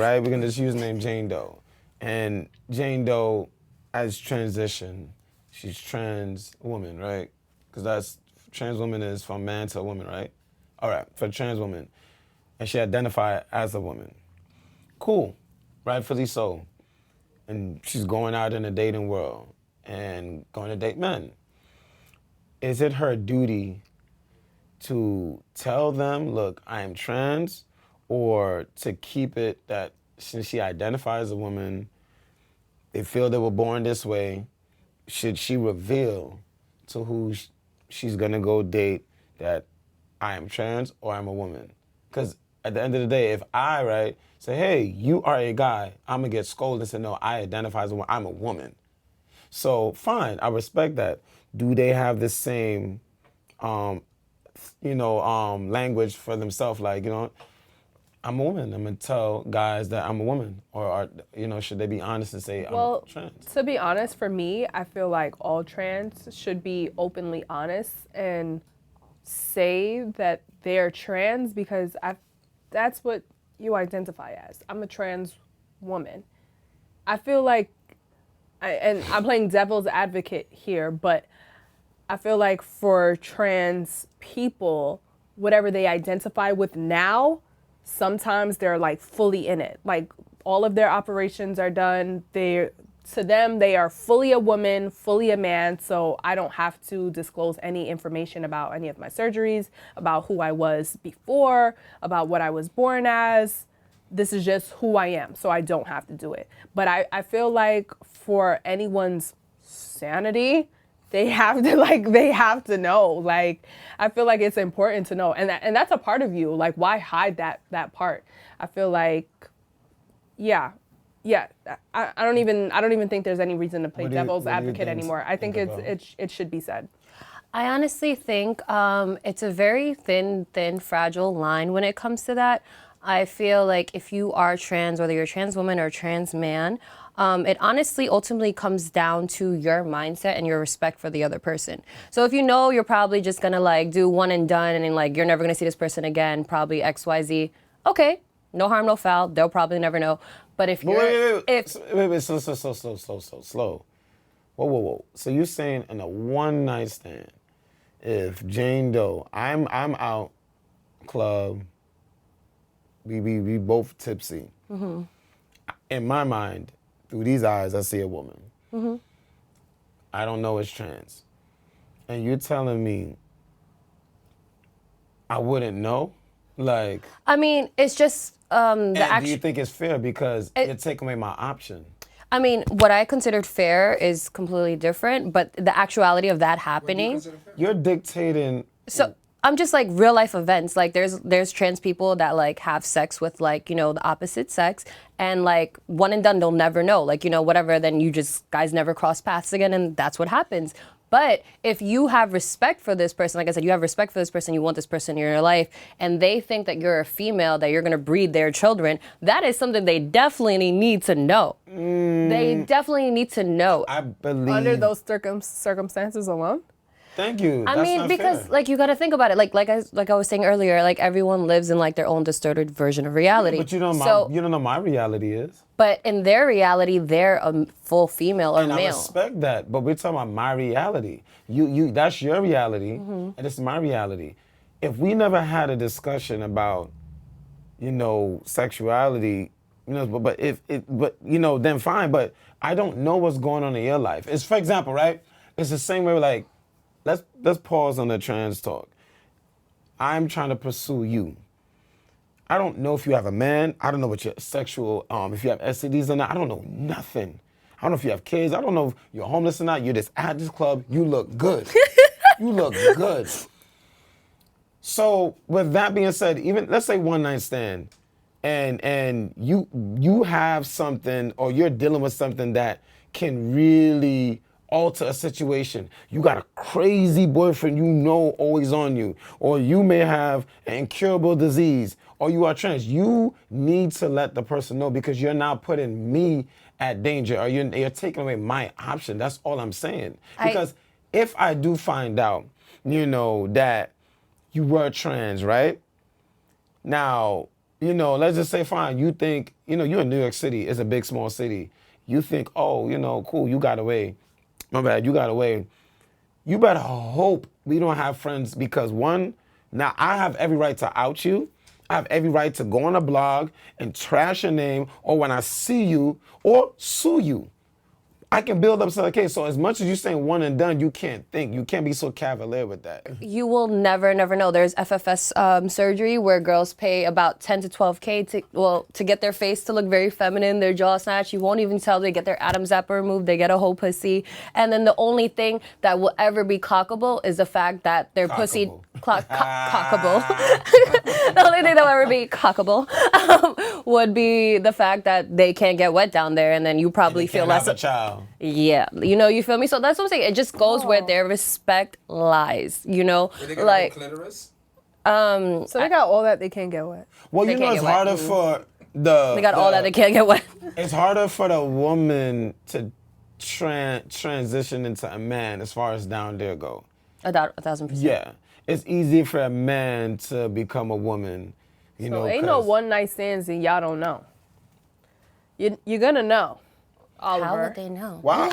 right? We're gonna just use the name Jane Doe. And Jane Doe has transitioned. She's trans woman, right? Because that's, trans woman is from man to woman, right? All right, for trans woman. And she identified as a woman. Cool, rightfully so. And she's going out in the dating world and going to date men. Is it her duty to tell them, look, I am trans, or to keep it that since she identifies as a woman, they feel they were born this way, should she reveal to who she's gonna go date that I am trans or I'm a woman? Because at the end of the day, if I, right, say, hey, you are a guy, I'm gonna get scolded and say, no, I identify as a woman, I'm a woman. So fine, I respect that. Do they have the same, language for themselves? Like, I'm a woman. I'm gonna tell guys that I'm a woman, or should they be honest and say I'm trans? To be honest, for me, I feel like all trans should be openly honest and say that they're trans because that's what you identify as. I'm a trans woman. I feel like, and I'm playing devil's advocate here, but I feel like for trans people, whatever they identify with now, sometimes they're like fully in it. Like all of their operations are done. To them, they are fully a woman, fully a man. So I don't have to disclose any information about any of my surgeries, about who I was before, about what I was born as. This is just who I am. So I don't have to do it. But I feel like for anyone's sanity, they have to know. Like, I feel like it's important to know. And that's a part of you. Like, why hide that part? I feel like, yeah. I don't even think there's any reason to play devil's advocate anymore. I think it should be said. I honestly think it's a very thin, fragile line when it comes to that. I feel like if you are trans, whether you're a trans woman or a trans man, it honestly ultimately comes down to your mindset and your respect for the other person. So if you know you're probably just gonna like do one and done and like you're never gonna see this person again, probably XYZ, okay, no harm, no foul, they'll probably never know. But if you're... Wait, slow. Whoa. So you're saying in a one night stand, if Jane Doe, I'm out, club, we both tipsy. Mm-hmm. In my mind, through these eyes, I see a woman. Mm-hmm. I don't know it's trans. And you're telling me I wouldn't know? Like... I mean, it's just... do you think it's fair because you're taking away my option? I mean, what I considered fair is completely different, but the actuality of that happening... You're dictating... So... I'm just like real life events. Like there's trans people that like have sex with like, the opposite sex and like one and done, they'll never know. Like, whatever, then you just guys never cross paths again and that's what happens. But if you have respect for this person, like I said, you have respect for this person, you want this person in your life, and they think that you're a female, that you're gonna breed their children, that is something they definitely need to know. They definitely need to know. I believe... Under those circumstances alone? Thank you. I mean, because like you got to think about it. Like I was saying earlier, like everyone lives in like their own distorted version of reality. Yeah, but you don't know my reality is. But in their reality, they're a full female or and male. I respect that, but we're talking about my reality. You that's your reality, and this is my reality. If we never had a discussion about, sexuality, then fine. But I don't know what's going on in your life. It's, for example, right? It's the same way like. Let's pause on the trans talk. I'm trying to pursue you. I don't know if you have a man. I don't know what your sexual, if you have STDs or not. I don't know nothing. I don't know if you have kids. I don't know if you're homeless or not. You're just at this club. You look good. You look good. So with that being said, even let's say one night stand, and you have something or you're dealing with something that can really alter a situation. You got a crazy boyfriend always on you, or you may have an incurable disease, or you are trans. You need to let the person know because you're now putting me at danger, or you're taking away my option. That's all I'm saying. Because if I do find out, that you were trans, right? Now, let's just say, fine, you think, you're in New York City, it's a big, small city. You think, oh, cool, you got away. My bad, you got away. You better hope we don't have friends because one, now I have every right to out you. I have every right to go on a blog and trash your name, or when I see you, or sue you. I can build up some case. So as much as you're saying one and done, you can't think. You can't be so cavalier with that. You will never know. There's FFS surgery where girls pay about 10 to 12K to get their face to look very feminine, their jaw snatched. You won't even tell they get their Adam's apple removed, they get a whole pussy. And then the only thing that will ever be cockable is the fact that their pussy... cockable. The only thing that will ever be cockable would be the fact that they can't get wet down there, and then you probably feel less... have a child. Yeah, you feel me? So that's what I'm saying. It just goes where their respect lies, They got like clitoris? So they got all that, they can't get wet. Well, They you know, can't it's get wet. harder for the... they got all that, they can't get wet. It's harder for the woman to transition into a man as far as down there go. 1,000%. Yeah. It's easy for a man to become a woman, So ain't no 'cause- one night stands and y'all don't know. You're gonna know. How Oliver. would they know? Wow.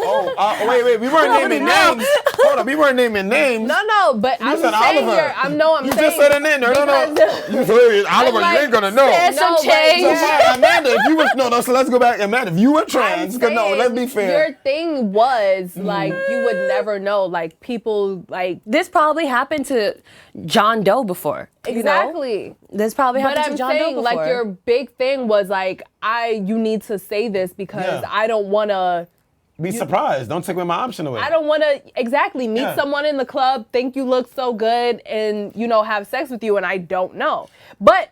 Wait. We weren't naming names. Hold on. We weren't naming names. No, but I'm said saying Oliver. here. I'm You saying. just said a name. No. because- You said Oliver. like, You ain't gonna know. There's some No, but- change. So, Amanda, if you were so let's go back. Amanda, if you were trans, I'm 'cause no, let's be saying fair. Your thing was like you would never know. Like people like This probably happened to John Doe before. you know? exactly. This probably But happened I'm to John saying Doe before. like your big thing was like you need to say this because Yeah. I don't want to. Be surprised. Don't take away my option away. I don't want to exactly meet Yeah. someone in the club, think you look so good, and have sex with you, and I don't know.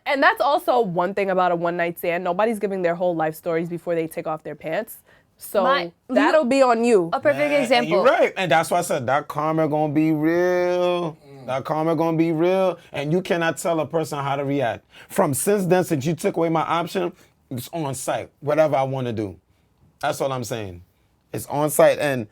And that's also one thing about a one night stand. Nobody's giving their whole life stories before they take off their pants, so that'll be on you. A perfect example. You're right, and that's why I said that karma gonna be real. That karma gonna be real, and you cannot tell a person how to react. Since you took away my option, it's on site. Whatever I want to do, that's all I'm saying. It's on site, and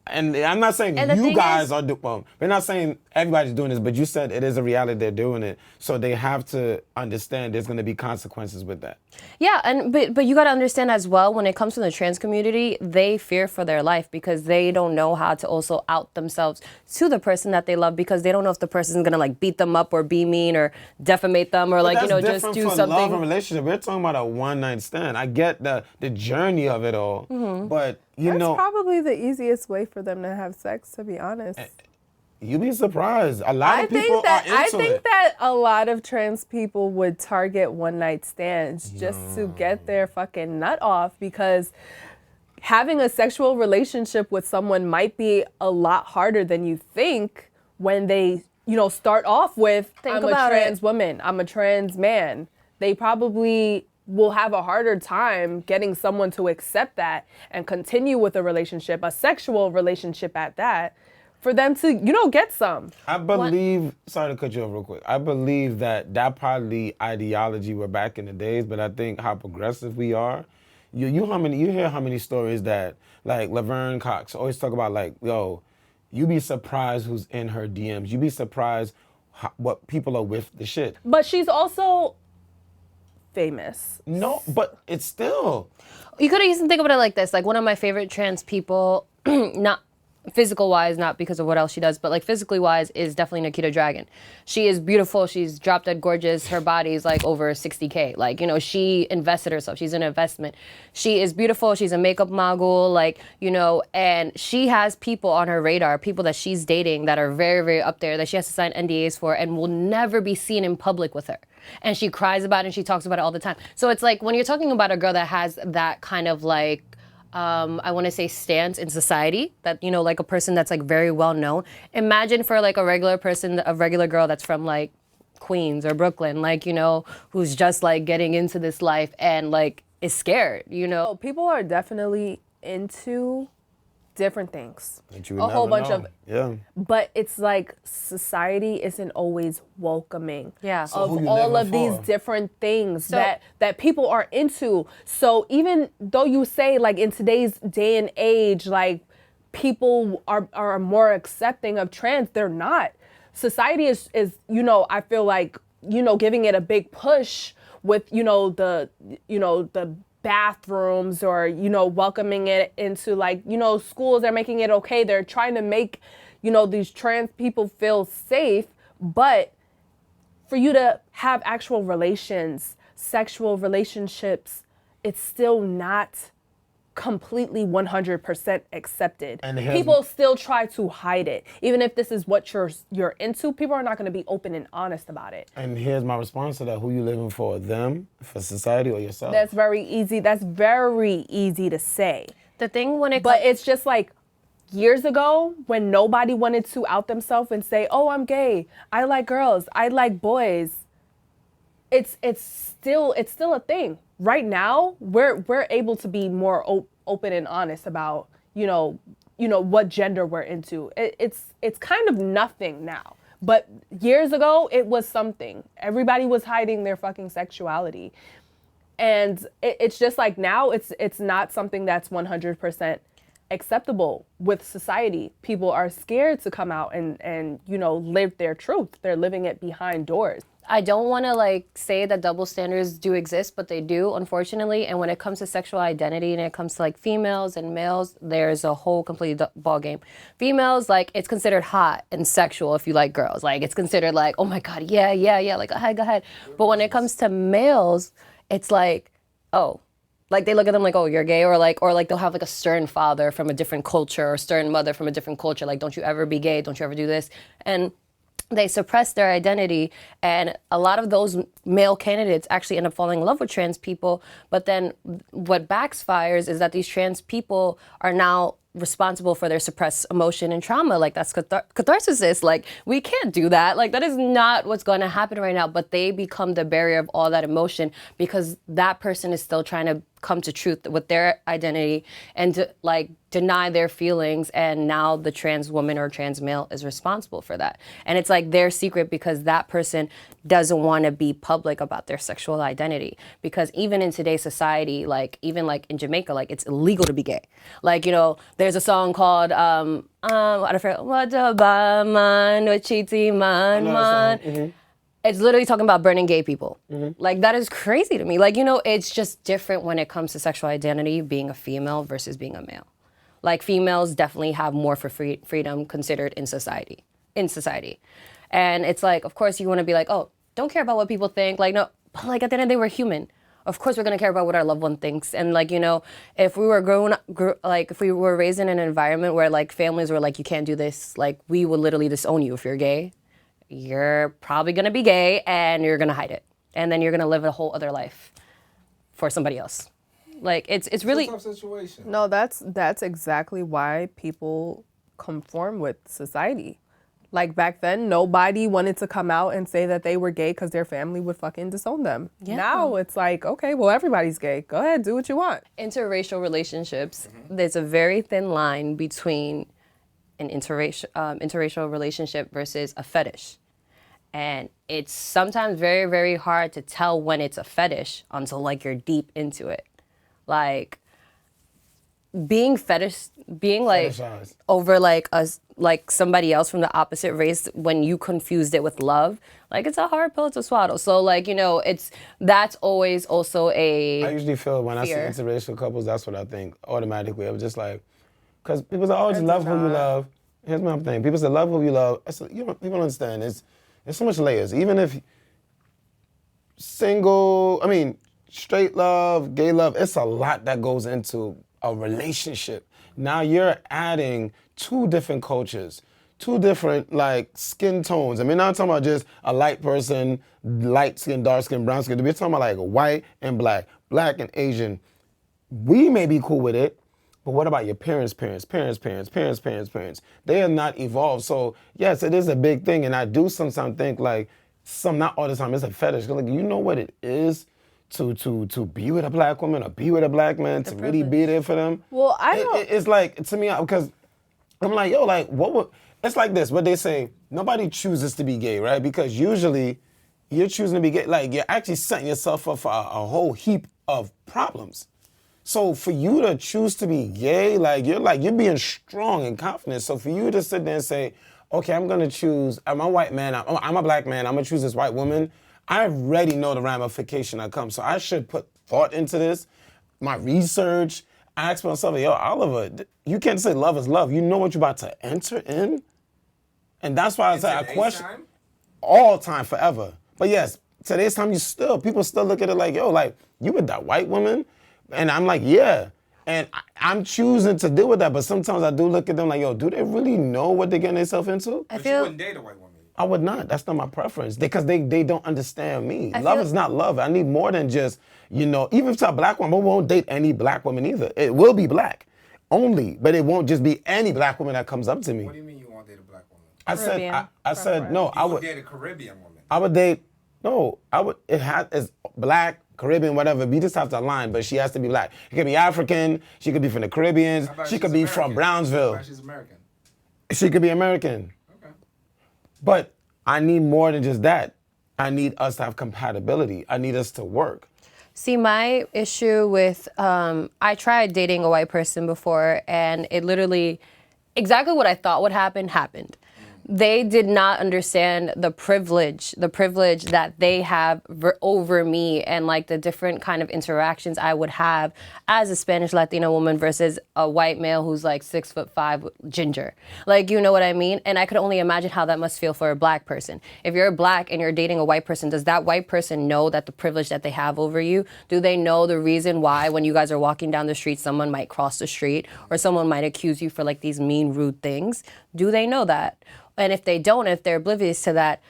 I'm not saying And the you thing guys is- are doing. Well, we're not saying everybody's doing this, but you said it is a reality. They're doing it, so they have to understand there's going to be consequences with that. Yeah, but you got to understand as well, when it comes to the trans community, they fear for their life because they don't know how to also out themselves to the person that they love, because they don't know if the person's gonna like beat them up or be mean or defamate them or like That's just different do for something. love and relationship. We're talking about a one night stand. I get the journey of it all, but That's probably the easiest way for them to have sex, to be honest. you'd be surprised. A lot I of people think are into it. that a lot of trans people would target one night stands just to get their fucking nut off, because having a sexual relationship with someone might be a lot harder than you think when they, start off with Think I'm a about trans it. woman, I'm a trans man. They probably will have a harder time getting someone to accept that and continue with a relationship, a sexual relationship at that, for them to, get some. I believe, sorry to cut you off real quick. I believe that probably ideology were back in the days, but I think how progressive we are. You hear how many stories that like Laverne Cox always talk about, like, yo, you be surprised who's in her DMs. You be surprised what people are with the shit. But she's also famous. No, but it's still. You could even think about it like this. Like, one of my favorite trans people, not physical wise, not because of what else she does, but like physically wise, is definitely Nikita Dragon. She is beautiful. She's drop dead gorgeous. Her body is like over 60K. Like, she invested herself. She's an investment. She is beautiful. She's a makeup mogul, like, and she has people on her radar, people that she's dating that are very, very up there, that she has to sign NDAs for and will never be seen in public with her. And she cries about it and she talks about it all the time. So it's like, when you're talking about a girl that has that kind of like, I want to say stance in society, that, like a person that's like very well known. Imagine for like a regular person, a regular girl that's from like Queens or Brooklyn, like, who's just like getting into this life and like is scared, People are definitely into different things. That you would A whole never bunch know. of, Yeah. but it's like society isn't always welcoming Yeah. So of who you all living of these for? different things that people are into. So even though you say like in today's day and age, like people are more accepting of trans, they're not. Society is I feel like, giving it a big push with the bathrooms, or welcoming it into, like, schools. They're making it okay. They're trying to make these trans people feel safe, but for you to have actual relations, sexual relationships, it's still not completely 100% accepted. And people still try to hide it. Even if this is what you're into, people are not going to be open and honest about it. And here's my response to that: who you living for? Them, for society, or yourself? That's very easy. That's very easy to say. The thing when it But it's just like years ago when nobody wanted to out themselves and say, "Oh, I'm gay. I like girls. I like boys." It's still a thing. Right now, we're able to be more open and honest about what gender we're into. It's kind of nothing now. But years ago, it was something. Everybody was hiding their fucking sexuality. And it's just like now it's not something that's 100% acceptable with society. People are scared to come out and live their truth. They're living it behind doors. I don't want to like say that double standards do exist, but they do, unfortunately. And when it comes to sexual identity and it comes to like females and males, there's a whole complete ball game. Females, like, it's considered hot and sexual if you like girls. Like, it's considered like, oh my God, yeah, like, go ahead. But when it comes to males, it's like, oh, like they look at them like, oh, you're gay, or like they'll have like a stern father from a different culture or stern mother from a different culture. Like, don't you ever be gay? Don't you ever do this? And they suppress their identity, and a lot of those male candidates actually end up falling in love with trans people. But then what backfires is that these trans people are now responsible for their suppressed emotion and trauma. Like, that's catharsis. Like, we can't do that. Like, that is not what's going to happen right now. But they become the barrier of all that emotion because that person is still trying to come to truth with their identity and to like deny their feelings, and now the trans woman or trans male is responsible for that. And it's like their secret because that person doesn't want to be public about their sexual identity. Because even in today's society, like even like in Jamaica, like it's illegal to be gay. Like, there's a song called I forget what about man, what cheaty man. It's literally talking about burning gay people. Like, that is crazy to me. Like, it's just different when it comes to sexual identity, being a female versus being a male. Like, females definitely have more for freedom considered in society. And it's like, of course, you want to be like, oh, don't care about what people think. Like, no, but like at the end of the day, we're human. Of course, we're going to care about what our loved one thinks. And like, if we were if we were raised in an environment where like families were like, you can't do this, like we would literally disown you if you're gay. You're probably going to be gay and you're going to hide it. And then you're going to live a whole other life for somebody else. Like, it's really... It's a tough situation. No, that's exactly why people conform with society. Like, back then, nobody wanted to come out and say that they were gay because their family would fucking disown them. Yeah. Now it's like, okay, well, everybody's gay. Go ahead, do what you want. Interracial relationships, there's a very thin line between an interracial relationship versus a fetish. And it's sometimes very, very hard to tell when it's a fetish until like you're deep into it. Like being like Fetishized. over like somebody else from the opposite race when you confused it with love, like it's a hard pill to swallow. So like, that's always also I usually feel when fear. I see interracial couples, that's what I think automatically. I'm just like, because people say, oh, just love who you love. Here's my thing. People say, love who you love. People don't understand. There's so much layers. Even if straight love, gay love, it's a lot that goes into a relationship. Now you're adding two different cultures, two different like skin tones. I mean, not talking about just a light person, light skin, dark skin, brown skin. We're talking about like white and black and Asian. We may be cool with it, but what about your parents? They are not evolved. So yes, it is a big thing. And I do sometimes think like, not all the time, it's a fetish. Like, you know what it is to be with a black woman or be with a black man, to really be there for them? Well, I don't... It's like, to me, because I'm like, yo, like, what would... It's like this, what they say, nobody chooses to be gay, right? Because usually you're choosing to be gay, like you're actually setting yourself up for a whole heap of problems. So for you to choose to be gay, you're being strong and confident. So for you to sit there and say, okay, I'm gonna choose, I'm a white man, I'm a black man, I'm gonna choose this white woman, I already know the ramification that comes. So I should put thought into this, my research. I ask myself, yo, Oliver, you can't say love is love. You know what you're about to enter in? And that's why I say I question all time, forever. But yes, today's time, people still look at it like, yo, like, you with that white woman? And I'm like, yeah. And I'm choosing to deal with that, but sometimes I do look at them like, yo, do they really know what they're getting themselves into? I But feel you wouldn't date a white woman. I would not. That's not my preference. Because they don't understand me. Love is not love. I need more than just, even if it's a black woman, I won't date any black woman either. It will be black only, but it won't just be any black woman that comes up to me. What do you mean you won't date a black woman? I said no. You would date a Caribbean woman. I would date. No, I would. It's black, Caribbean, whatever. We just have to align, but she has to be black. She could be African. She could be from the Caribbean. She could be from Brownsville. How about she's American? She could be American. Okay. But I need more than just that. I need us to have compatibility. I need us to work. See, my issue with, I tried dating a white person before, and it literally, exactly what I thought would happen, happened. They did not understand the privilege that they have over me, and like the different kind of interactions I would have as a Spanish Latina woman versus a white male who's like 6'5" ginger. Like, you know what I mean? And I could only imagine how that must feel for a black person. If you're black and you're dating a white person, does that white person know that the privilege that they have over you? Do they know the reason why when you guys are walking down the street, someone might cross the street or someone might accuse you for like these mean, rude things? Do they know that? And if they don't, if they're oblivious to that,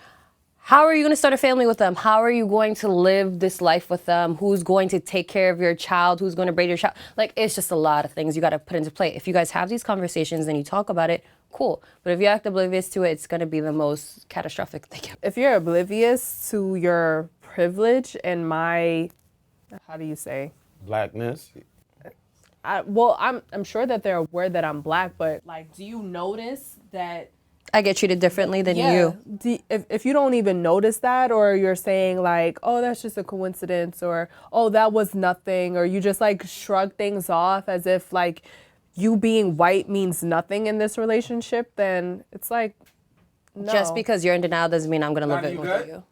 how are you going to start a family with them? How are you going to live this life with them? Who's going to take care of your child? Who's going to braid your child? Like, it's just a lot of things you got to put into play. If you guys have these conversations and you talk about it, cool. But if you act oblivious to it, it's going to be the most catastrophic thing. If you're oblivious to your privilege and my, how do you say? Blackness. I'm sure that they're aware that I'm black, but like, do you notice that I get treated differently than you? If you don't even notice that, or you're saying like, oh, that's just a coincidence, or oh, that was nothing, or you just like shrug things off as if like you being white means nothing in this relationship, then it's like, no. Just because you're in denial doesn't mean I'm going to live it with you.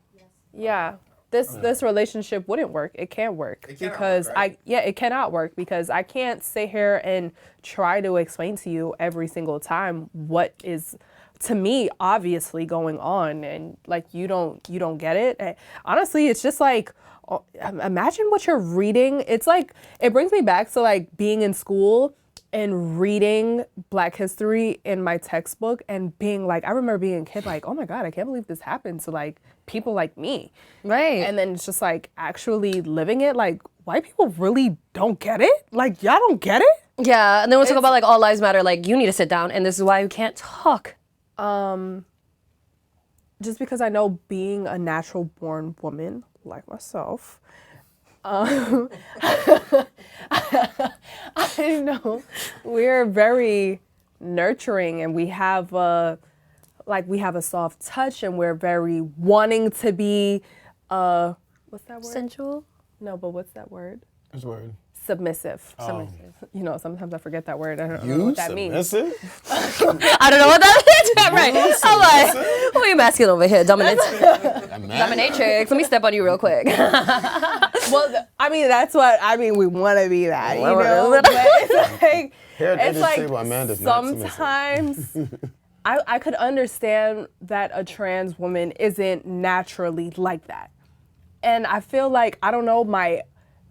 Yeah. This relationship wouldn't work. It can't work because work, right? it cannot work because I can't sit here and try to explain to you every single time what is, to me, obviously going on, and like you don't get it. And honestly, it's just like, imagine what you're reading. It's like, it brings me back to like being in school and reading Black history in my textbook and being like, I remember being a kid like, oh my God, I can't believe this happened to like people like me. Right. And then it's just like actually living it, like white people really don't get it? Like, y'all don't get it? Yeah, and then we'll talk about like all lives matter, like you need to sit down and this is why you can't talk. Just because I know being a natural born woman like myself, I know we're very nurturing and we have a soft touch and we're very wanting to be, what's that word? Sensual? No, but what's that word? Which word? Submissive. Submissive. You know, sometimes I forget that word. I don't know what that means. Submissive? I don't know what that is. Right. I'm like, who are you masculine over here? Dominatrix. Let me step on you real quick. Well, I mean, we want to be that, you know? But it's like sometimes I could understand that a trans woman isn't naturally like that. And I feel like, I don't know, my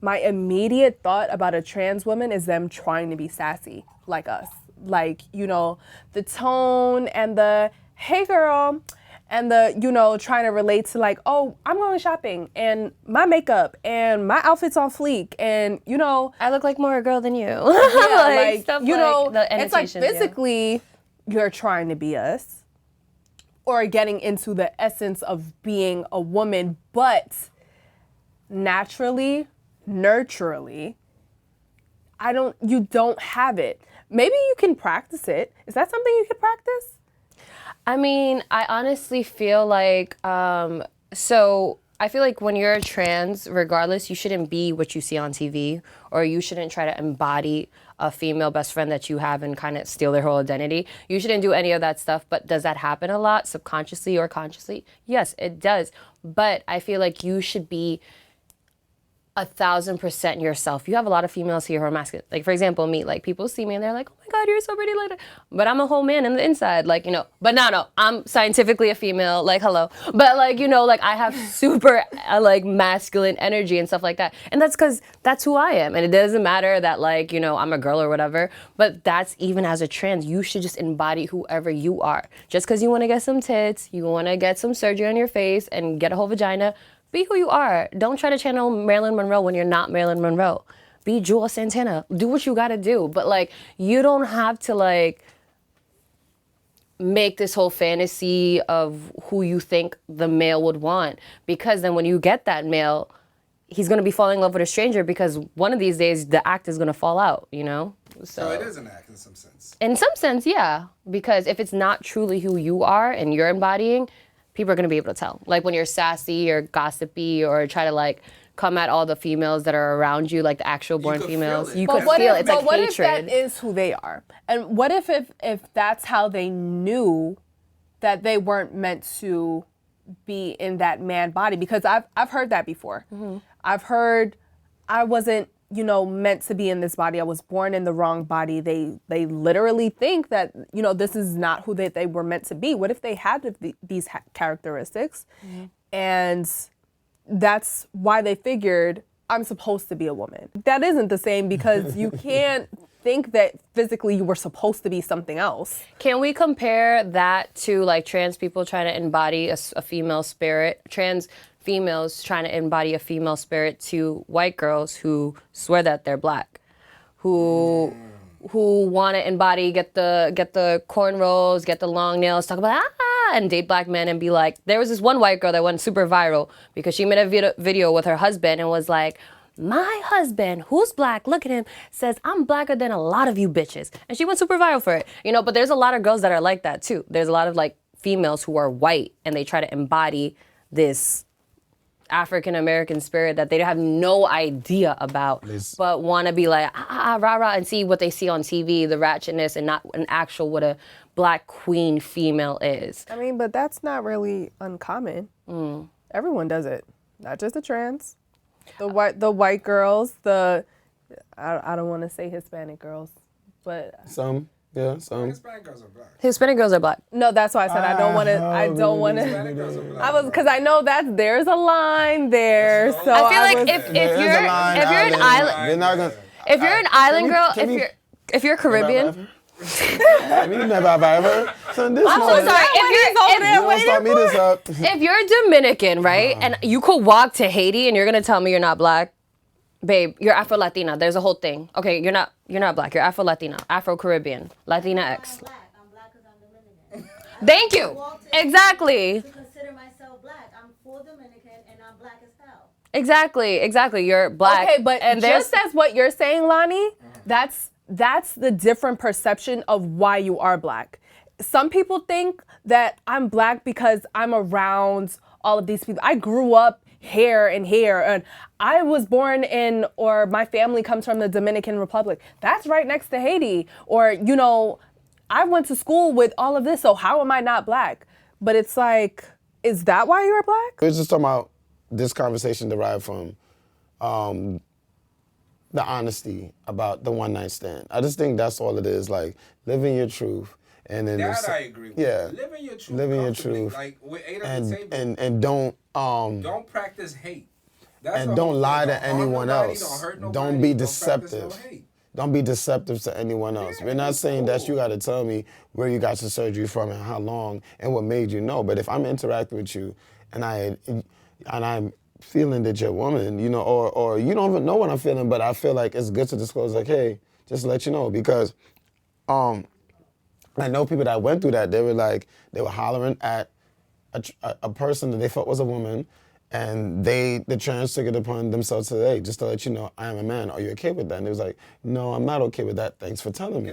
immediate thought about a trans woman is them trying to be sassy like us. Like, you know, the tone and the, hey girl, and the, you know, trying to relate to like, oh, I'm going shopping and my makeup and my outfit's on fleek and, you know. I look like more a girl than you. Yeah, like stuff you like know, the it's like physically you're trying to be us or getting into the essence of being a woman, but naturally, nurturally, you don't have it. Maybe you can practice it. Is that something you could practice? I mean, I honestly feel like, so I feel like when you're trans, regardless, you shouldn't be what you see on TV, or you shouldn't try to embody a female best friend that you have and kind of steal their whole identity. You shouldn't do any of that stuff. But does that happen a lot, subconsciously or consciously? Yes, it does. But I feel like you should be 1,000% yourself. You have a lot of females here who are masculine. Like, for example, me. Like, people see me and they're like, "Oh my God, you're so pretty," like that. But I'm a whole man in the inside, like, you know. But no, I'm scientifically a female. Like, hello. But like, you know, like I have super like masculine energy and stuff like that. And that's because that's who I am. And it doesn't matter that, like, you know, I'm a girl or whatever. But that's, even as a trans, you should just embody whoever you are. Just because you want to get some tits, you want to get some surgery on your face and get a whole vagina, be who you are. Don't try to channel Marilyn Monroe when you're not Marilyn Monroe. Be Jewel Santana. Do what you gotta do. But like, you don't have to like make this whole fantasy of who you think the male would want. Because then when you get that male, he's gonna be falling in love with a stranger, because one of these days the act is gonna fall out, you know? So it is an act in some sense. In some sense, yeah. Because if it's not truly who you are and you're embodying, people are going to be able to tell. Like when you're sassy or gossipy or try to like come at all the females that are around you, like the actual born could females. feel it. You But could what feel if, it. It's like what hatred. if that is who they are? And what if that's how they knew that they weren't meant to be in that man body? Because I've heard that before. Mm-hmm. I've heard I wasn't, you know, meant to be in this body. I was born in the wrong body. They literally think that, you know, this is not who they were meant to be. What if they had these characteristics, and that's why they figured I'm supposed to be a woman? That isn't the same, because you can't think that physically you were supposed to be something else. Can we compare that to like trans people trying to embody a female spirit? Trans females trying to embody a female spirit to white girls who swear that they're black, who want to embody, get the cornrows, get the long nails, talk about and date black men and be like, there was this one white girl that went super viral because she made a video with her husband and was like, "My husband, who's black, look at him, says I'm blacker than a lot of you bitches." And she went super viral for it. You know, but there's a lot of girls that are like that too. There's a lot of like females who are white and they try to embody this African American spirit that they have no idea about, but want to be like rah rah and see what they see on TV, the ratchetness, and not an actual what a black queen female is. I mean, but that's not really uncommon. Everyone does it, not just the trans, the white girls, I don't want to say Hispanic girls, but Some, yeah, some. Hispanic girls are black. Hispanic girls are black. no, that's why I said I don't want to. Hispanic girls are black. I was, because I know that there's a line there. So I feel like was- if you're an island, They're not gonna. if you're an island girl, can we- if you're Caribbean. I mean, never have I ever. Son, this I'm so morning- sorry. You don't start me this up. If you're Dominican, right, and you could walk to Haiti and you're gonna tell me you're not black, babe, you're Afro Latina. There's a whole thing. Okay, you're not black. You're Afro Latina, Afro Caribbean, Latina X. I'm black because I'm Dominican. Thank you. Exactly. To consider myself black, I'm full Dominican and I'm black as hell. Exactly. You're black. Okay, but and there's just as what you're saying, Lonnie, that's the different perception of why you are black. Some people think that I'm black because I'm around all of these people. I grew up here, and I was born in, or my family comes from the Dominican Republic. That's right next to Haiti. Or, you know, I went to school with all of this, so how am I not black? But it's like, is that why you're black? We're just talking about this conversation derived from the honesty about the one night stand. I just think that's all it is, like living your truth. And then That I agree with. Yeah. Living your truth. Living your comfortably, truth. Like with 8 on the table. And Don't practice hate. That's and the don't whole lie thing. to Don't harm anyone nobody, else. Don't hurt nobody. Don't be Don't practice deceptive. no hate. Don't be deceptive to anyone else. We're not saying that you got to tell me where you got your surgery from and how long and what made you know. But if I'm interacting with you and I'm feeling that you're a woman, you know, or you don't even know what I'm feeling, but I feel like it's good to disclose, like, hey, just to let you know, because I know people that went through that. They were hollering at a person that they thought was a woman, and the trans took it upon themselves to say, hey, just to let you know, I am a man. Are you okay with that? And it was like, no, I'm not okay with that. Thanks for telling me.